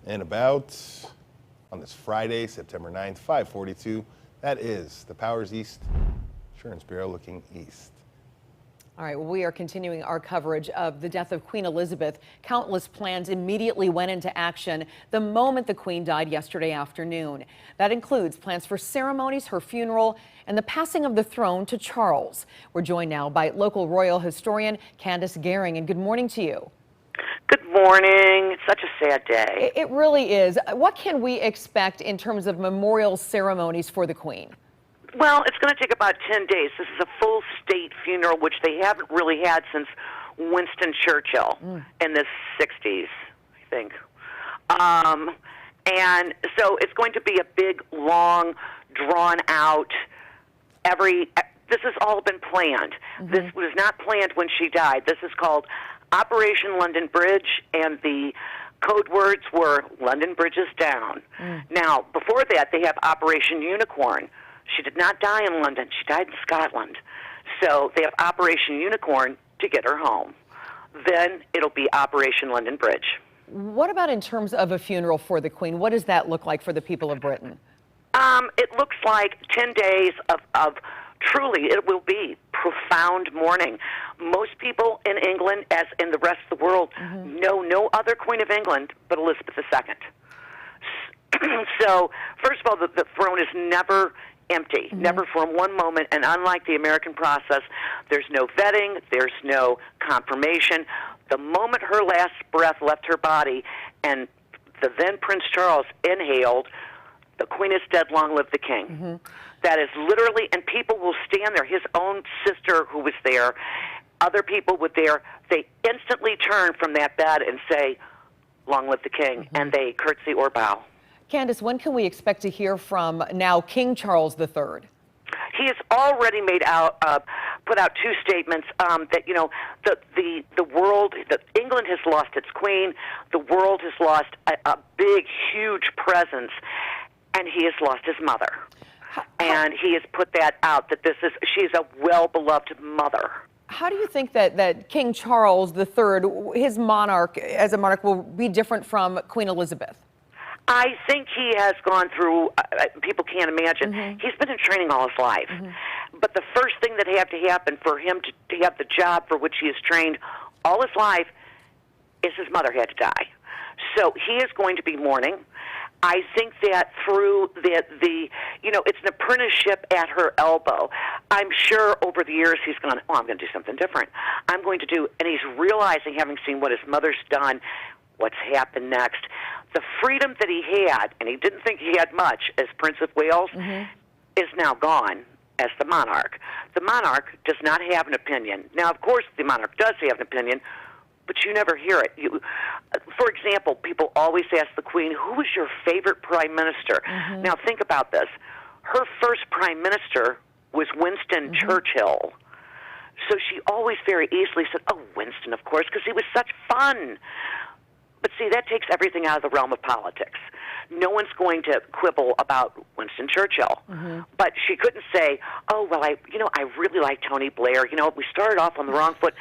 and about on this Friday, September 9th, 5:42. That is the Powers East Insurance Bureau looking east. All right, well, we are continuing our coverage of the death of Queen Elizabeth. Countless plans immediately went into action the moment the Queen died yesterday afternoon. That includes plans for ceremonies, her funeral, and the passing of the throne to Charles. We're joined now by local royal historian Candace Gehring, and good morning to you. Good morning. It's such a sad day. It really is. What can we expect in terms of memorial ceremonies for the Queen? Well, it's going to take about 10 days. This is a full state funeral, which they haven't really had since Winston Churchill in the 60s, I think. And so it's going to be a big, long, drawn-out, this has all been planned. This was not planned when she died. This is called Operation London Bridge, and the code words were London Bridge is down. Now, before that, they have Operation Unicorn. She did not die in London. She died in Scotland. So they have Operation Unicorn to get her home. Then it'll be Operation London Bridge. What about in terms of a funeral for the Queen? What does that look like for the people of Britain? It looks like 10 days of truly, it will be profound mourning. Most people in England, as in the rest of the world, know no other Queen of England but Elizabeth II. So, first of all, the throne is never empty, never for one moment, and unlike the American process, there's no vetting, there's no confirmation. The moment her last breath left her body and the then Prince Charles inhaled, the Queen is dead, long live the King. That is literally, and people will stand there. His own sister who was there, other people were there, they instantly turn from that bed and say, long live the King, and they curtsy or bow. Candace, when can we expect to hear from now King Charles III? He has already made out, put out two statements that the world, that England has lost its queen, the world has lost a big, huge presence, and he has lost his mother. And he has put that out that she's a well-beloved mother. How do you think that King Charles III, his monarch, as a monarch, will be different from Queen Elizabeth? I think he has gone through, people can't imagine, he's been in training all his life. But the first thing that had to happen for him to have the job for which he has trained all his life is his mother had to die. So he is going to be mourning. I think that through it's an apprenticeship at her elbow. I'm sure over the years he's gone, I'm going to do something different. I'm going to do, and he's realizing, having seen what his mother's done, what's happened next. The freedom that he had, and he didn't think he had much as Prince of Wales, is now gone as the monarch. The monarch does not have an opinion. Now, of course, the monarch does have an opinion, but you never hear it. For example, people always ask the Queen, who was your favorite prime minister? Now, think about this. Her first prime minister was Winston Churchill. So she always very easily said, oh, Winston, of course, because he was such fun. But see, that takes everything out of the realm of politics. No one's going to quibble about Winston Churchill. But she couldn't say, oh, well, I really like Tony Blair. We started off on the wrong foot.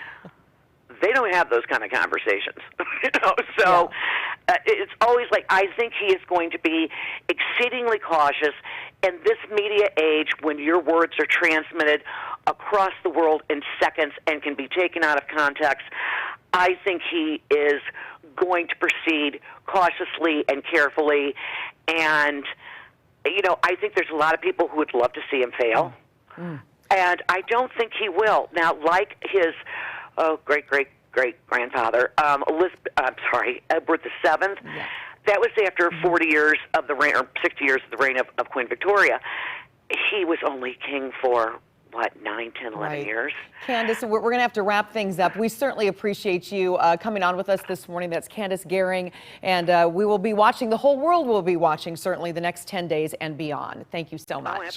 They don't have those kind of conversations. So it's always like, I think he is going to be exceedingly cautious in this media age when your words are transmitted across the world in seconds and can be taken out of context. I think he is going to proceed cautiously and carefully, and I think there's a lot of people who would love to see him fail, and I don't think he will. Now, like his great-great-great-grandfather, Edward VII, that was after 40 years of the reign, or 60 years of the reign of Queen Victoria. He was only king for 9, 10, 11 years. Candace, we're going to have to wrap things up. We certainly appreciate you coming on with us this morning. That's Candace Gehring, and we will be watching, the whole world will be watching, certainly, the next 10 days and beyond. Thank you so much.